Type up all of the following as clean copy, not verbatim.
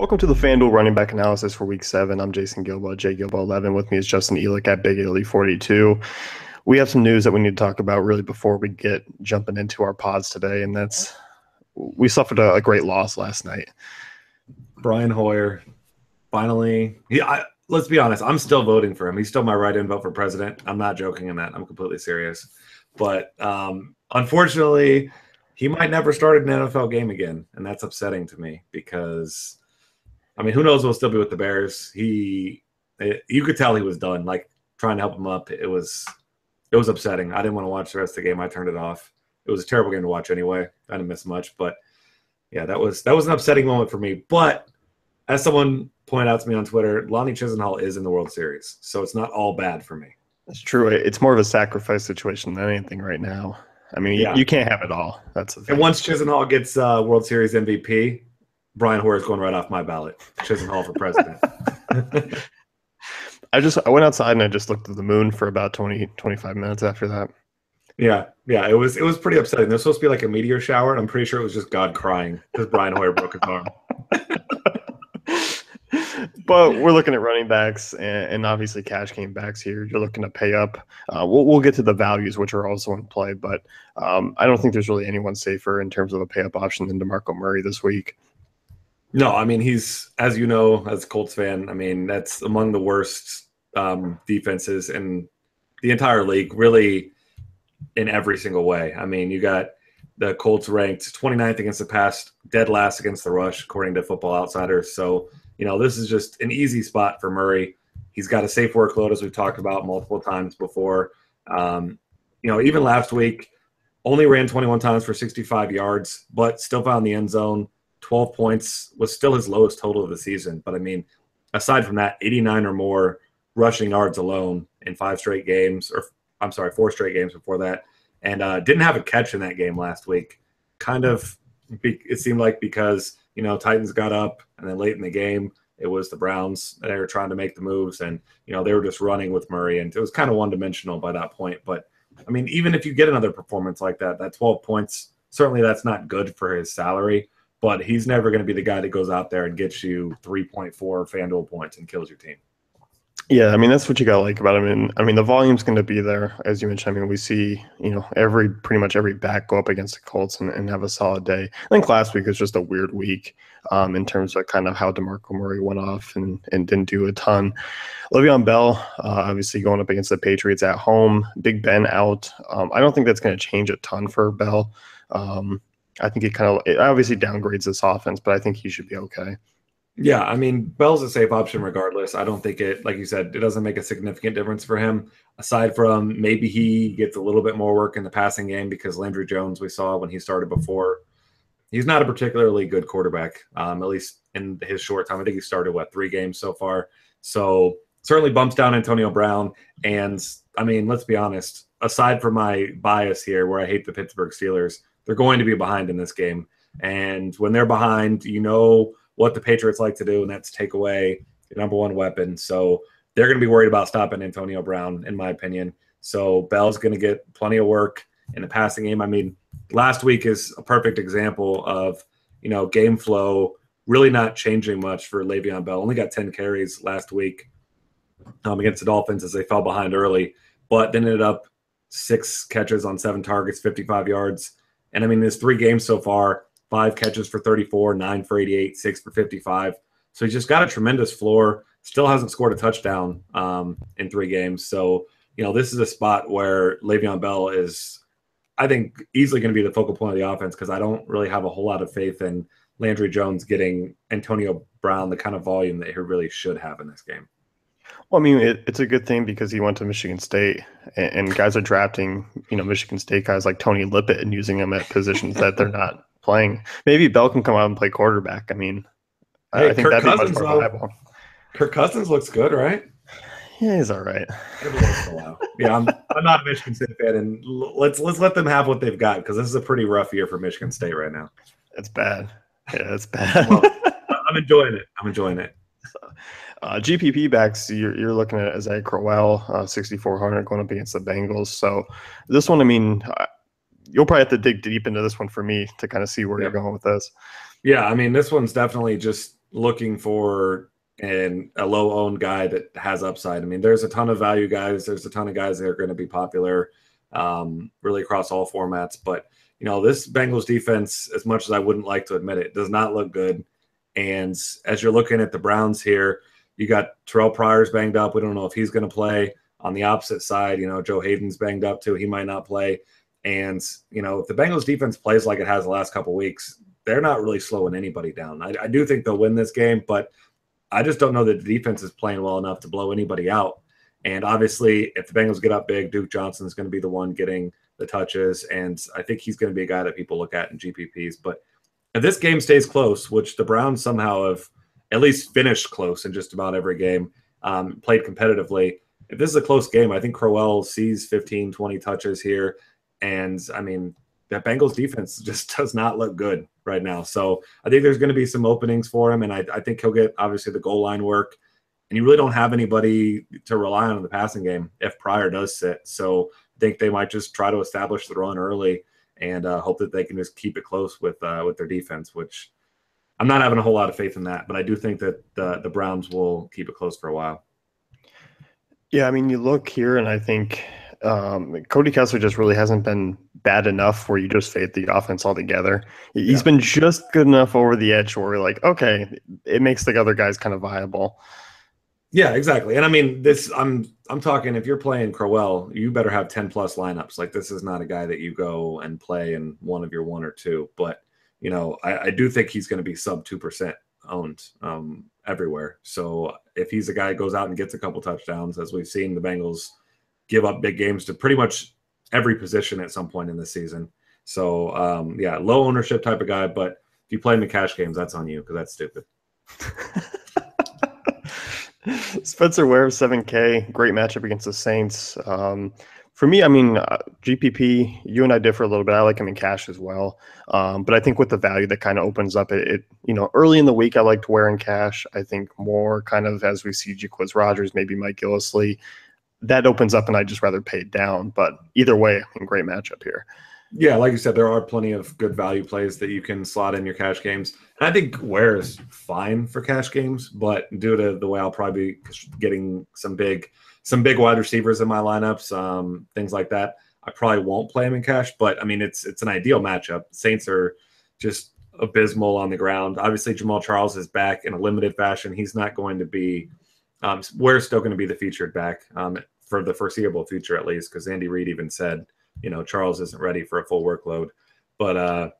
Welcome to the FanDuel running back analysis for Week 7. I'm Jason Gilbo, JGilbo11. With me is Justin Elick at Big Italy 42. We have some news that we need to talk about really before we get jumping into our pods today, and that's we suffered a great loss last night. Brian Hoyer, finally. Let's be honest, I'm still voting for him. He's still my write-in vote for president. I'm not joking in that. I'm completely serious. But unfortunately, he might never start an NFL game again, and that's upsetting to me because, I mean, who knows who'll still be with the Bears. You could tell he was done, like trying to help him up. It was upsetting. I didn't want to watch the rest of the game. I turned it off. It was a terrible game to watch anyway. I didn't miss much, but yeah, that was an upsetting moment for me. But as someone pointed out to me on Twitter, Lonnie Chisenhall is in the World Series, so it's not all bad for me. That's true. It's more of a sacrifice situation than anything right now. I mean, you can't have it all. That's the thing. And once Chisenhall gets World Series MVP, Brian Hoyer is going right off my ballot. Chisenhall for president. I went outside and I just looked at the moon for about 25 minutes after that. Yeah, it was pretty upsetting. There's supposed to be like a meteor shower, and I'm pretty sure it was just God crying because Brian Hoyer broke his arm. But we're looking at running backs, and obviously cash game backs here. You're looking to pay up. We'll get to the values, which are also in play, but I don't think there's really anyone safer in terms of a pay up option than DeMarco Murray this week. No, I mean, he's, as you know, as a Colts fan, I mean, that's among the worst defenses in the entire league, really, in every single way. I mean, you got the Colts ranked 29th against the pass, dead last against the rush, according to Football Outsiders. So, this is just an easy spot for Murray. He's got a safe workload, as we've talked about multiple times before. Even last week, only ran 21 times for 65 yards, but still found the end zone. 12 points was still his lowest total of the season. But, I mean, aside from that, 89 or more rushing yards alone in 4 straight games before that. And didn't have a catch in that game last week. It seemed like because, Titans got up and then late in the game, it was the Browns. They were trying to make the moves and, they were just running with Murray. And it was kind of one-dimensional by that point. But, I mean, even if you get another performance like that 12 points, certainly that's not good for his salary. But he's never going to be the guy that goes out there and gets you 3.4 FanDuel points and kills your team. Yeah, I mean, that's what you got to like about him. And I mean, the volume's going to be there, as you mentioned. I mean, we see, pretty much every back go up against the Colts and have a solid day. I think last week was just a weird week in terms of kind of how DeMarco Murray went off and didn't do a ton. Le'Veon Bell, obviously going up against the Patriots at home. Big Ben out. I don't think that's going to change a ton for Bell. I think it obviously downgrades this offense, but I think he should be okay. Yeah, I mean, Bell's a safe option regardless. I don't think like you said, it doesn't make a significant difference for him, aside from maybe he gets a little bit more work in the passing game because Landry Jones, we saw when he started before, he's not a particularly good quarterback, at least in his short time. I think he started, 3 games so far? So certainly bumps down Antonio Brown. And, I mean, let's be honest, aside from my bias here where I hate the Pittsburgh Steelers, they're going to be behind in this game. And when they're behind, what the Patriots like to do, and that's take away the number one weapon. So they're going to be worried about stopping Antonio Brown, in my opinion. So Bell's going to get plenty of work in the passing game. I mean, last week is a perfect example of, game flow really not changing much for Le'Veon Bell. Only got 10 carries last week against the Dolphins as they fell behind early, but then ended up 6 catches on 7 targets, 55 yards. And, I mean, there's 3 games so far, 5 catches for 34, 9 for 88, 6 for 55. So he's just got a tremendous floor. Still hasn't scored a touchdown in 3 games. So, this is a spot where Le'Veon Bell is, I think, easily going to be the focal point of the offense because I don't really have a whole lot of faith in Landry Jones getting Antonio Brown the kind of volume that he really should have in this game. Well, I mean, it's a good thing because he went to Michigan State, and guys are drafting, Michigan State guys like Tony Lippett and using them at positions that they're not playing. Maybe Bell can come out and play quarterback. I mean, I think that'd be much more viable. Kirk Cousins looks good, right? Yeah, he's all right. Yeah, I'm not a Michigan State fan, and let's let them have what they've got because this is a pretty rough year for Michigan State right now. It's bad. Yeah, it's bad. Well, I'm enjoying it. GPP backs, you're looking at Isaiah Crowell, 6,400 going up against the Bengals. So this one, I mean, you'll probably have to dig deep into this one for me to kind of see where you're going with this. Yeah, I mean, this one's definitely just looking for a low-owned guy that has upside. I mean, there's a ton of value guys. There's a ton of guys that are going to be popular really across all formats. But, this Bengals defense, as much as I wouldn't like to admit it, does not look good. And as you're looking at the Browns here, you got Terrell Pryor's banged up. We don't know if he's going to play. On the opposite side, Joe Hayden's banged up too. He might not play. And, if the Bengals defense plays like it has the last couple of weeks, they're not really slowing anybody down. I do think they'll win this game, but I just don't know that the defense is playing well enough to blow anybody out. And obviously, if the Bengals get up big, Duke Johnson is going to be the one getting the touches. And I think he's going to be a guy that people look at in GPPs. But if this game stays close, which the Browns somehow have at least finished close in just about every game, played competitively, if this is a close game, I think Crowell sees 15, 20 touches here. And, I mean, that Bengals defense just does not look good right now. So I think there's going to be some openings for him, and I think he'll get, obviously, the goal line work. And you really don't have anybody to rely on in the passing game if Pryor does sit. So I think they might just try to establish the run early and hope that they can just keep it close with their defense, which I'm not having a whole lot of faith in that. But I do think that the Browns will keep it close for a while. Yeah, I mean, you look here, and I think Cody Kessler just really hasn't been bad enough where you just fade the offense altogether. He's been just good enough over the edge where we're like, okay, it makes the other guys kind of viable. Yeah, exactly. And I mean, I'm talking, if you're playing Crowell, you better have 10 plus lineups. Like, this is not a guy that you go and play in one of your one or two. But, I do think he's going to be sub 2% owned everywhere. So if he's a guy who goes out and gets a couple touchdowns, as we've seen the Bengals give up big games to pretty much every position at some point in the season. So, low ownership type of guy. But if you play him in cash games, that's on you because that's stupid. Spencer Ware, 7K, great matchup against the Saints. For me, I mean, GPP, you and I differ a little bit. I like him in cash as well. But I think with the value that kind of opens up it, early in the week, I liked Ware in cash. I think more kind of as we see Jacquizz Rodgers, maybe Mike Gillislee, that opens up and I'd just rather pay it down. But either way, I mean, great matchup here. Yeah, like you said, there are plenty of good value plays that you can slot in your cash games. And I think Ware is fine for cash games, but due to the way I'll probably be getting some big wide receivers in my lineups, things like that, I probably won't play him in cash. But I mean, it's an ideal matchup. Saints are just abysmal on the ground. Obviously, Jamal Charles is back in a limited fashion. He's not going to be Ware's still going to be the featured back for the foreseeable future, at least, because Andy Reid even said, Charles isn't ready for a full workload. But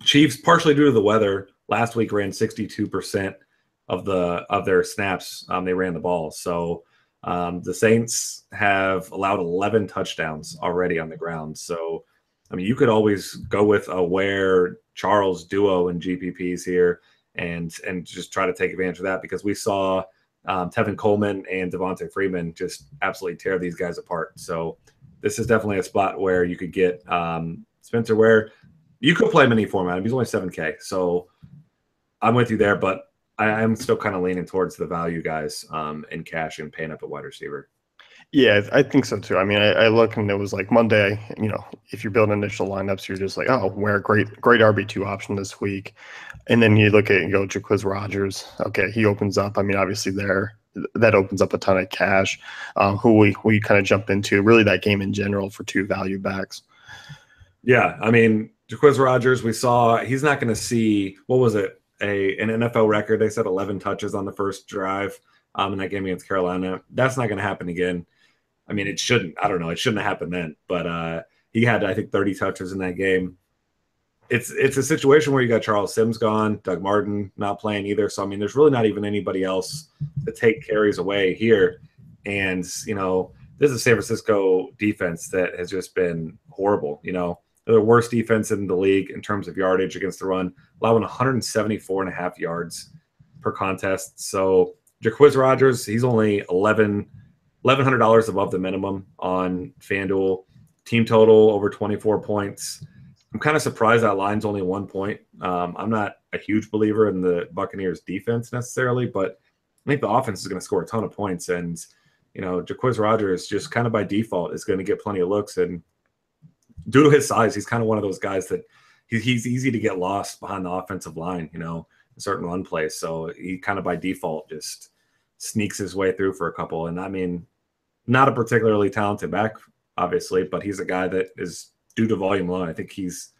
Chiefs, partially due to the weather, last week ran 62% of their snaps. They ran the ball. So the Saints have allowed 11 touchdowns already on the ground. So, I mean, you could always go with a Ware Charles duo in GPPs here and just try to take advantage of that, because we saw Tevin Coleman and Devontae Freeman just absolutely tear these guys apart. So this is definitely a spot where you could get Spencer Ware. You could play him in any format. He's only 7K. So I'm with you there, but I'm still kind of leaning towards the value guys in cash and paying up a wide receiver. Yeah, I think so too. I mean, I look and it was like Monday, if you're building initial lineups, you're just like, oh, Ware, great RB2 option this week. And then you look at it and go, Jacquizz Rodgers. Okay, he opens up. I mean, obviously that opens up a ton of cash, who we kind of jump into, really that game in general for two value backs. Yeah, I mean, Jacquizz Rodgers, we saw he's not going to see, what was it, an NFL record. They said 11 touches on the first drive in that game against Carolina. That's not going to happen again. I mean, it shouldn't. I don't know. It shouldn't have happened then. But he had, I think, 30 touches in that game. It's a situation where you got Charles Sims gone, Doug Martin not playing either. So, I mean, there's really not even anybody else to take carries away here. And, this is a San Francisco defense that has just been horrible. They're the worst defense in the league in terms of yardage against the run, allowing 174.5 yards per contest. So Jacquizz Rodgers, he's only $1,100 above the minimum on FanDuel. Team total over 24 points. I'm kind of surprised that line's only 1 point. I'm not a huge believer in the Buccaneers defense necessarily, but I think the offense is going to score a ton of points. And, Jacquizz Rodgers just kind of by default is going to get plenty of looks. And due to his size, he's kind of one of those guys that he's easy to get lost behind the offensive line. certain run plays. So he kind of by default just sneaks his way through for a couple. And I mean, not a particularly talented back, obviously, but he's a guy that is due to volume alone. I think he's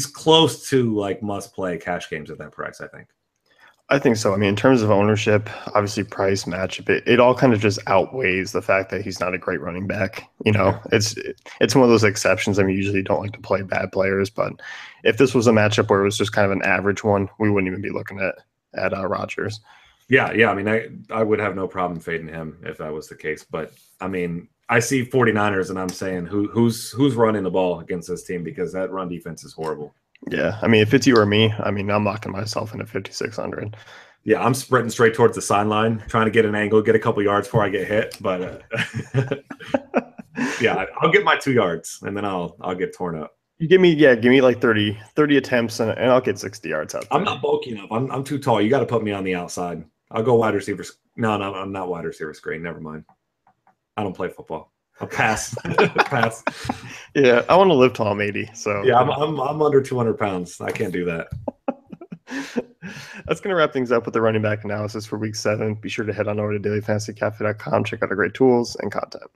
close to like must play cash games at that price, I think. I think so. I mean, in terms of ownership, obviously price matchup, it all kind of just outweighs the fact that he's not a great running back. It's one of those exceptions. I mean, usually you don't like to play bad players, but if this was a matchup where it was just kind of an average one, we wouldn't even be looking at Rodgers. Yeah. I mean, I would have no problem fading him if that was the case. But I mean, I see 49ers and I'm saying who's running the ball against this team because that run defense is horrible. Yeah, I mean, if it's you or me, I mean, I'm locking myself in at 5,600. Yeah, I'm sprinting straight towards the sideline, trying to get an angle, get a couple yards before I get hit. But yeah, I'll get my 2 yards and then I'll get torn up. You give me like 30 attempts and I'll get 60 yards out there. I'm not bulky enough. I'm too tall. You got to put me on the outside. I'll go wide receiver. No, I'm not wide receiver screen. Never mind. I don't play football. I'll pass. Pass. Yeah, I want to live till I'm 80. So yeah, I'm under 200 pounds. I can't do that. That's going to wrap things up with the running back analysis for week 7. Be sure to head on over to dailyfantasycafe.com. Check out our great tools and content.